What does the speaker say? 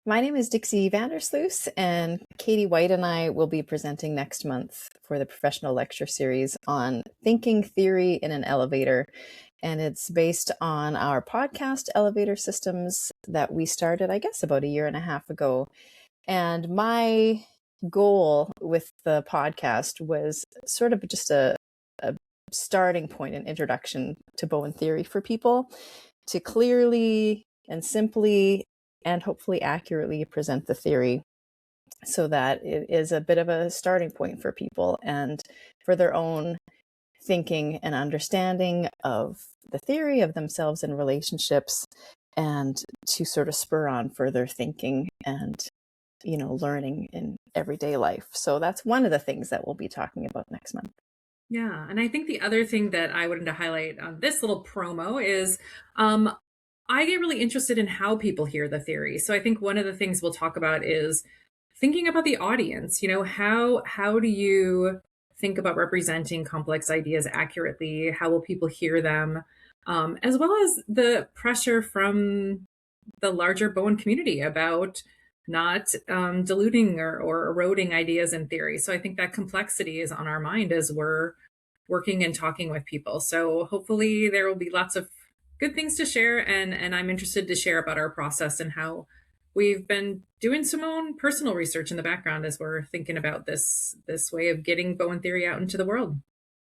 My name is Dixie Vandersluys, and Katie White and I will be presenting next month for the professional lecture series on thinking theory in an elevator. And it's based on our podcast, Elevator Systems, that we started, I guess, about a year and a half ago. And my goal with the podcast was sort of just a starting point, an introduction to Bowen theory for people to clearly and simply and hopefully accurately present the theory so that it is a bit of a starting point for people and for their own thinking and understanding of the theory of themselves and relationships, and to sort of spur on further thinking and learning in everyday life. So that's one of the things that we'll be talking about next month. Yeah, and I think the other thing that I wanted to highlight on this little promo is I get really interested in how people hear the theory. So I think one of the things we'll talk about is thinking about the audience. How do you think about representing complex ideas accurately? How will people hear them? As well as the pressure from the larger Bowen community about not diluting or eroding ideas in theory. So I think that complexity is on our mind as we're working and talking with people. So hopefully there will be lots of good things to share, and I'm interested to share about our process and how we've been doing some own personal research in the background as we're thinking about this way of getting Bowen theory out into the world.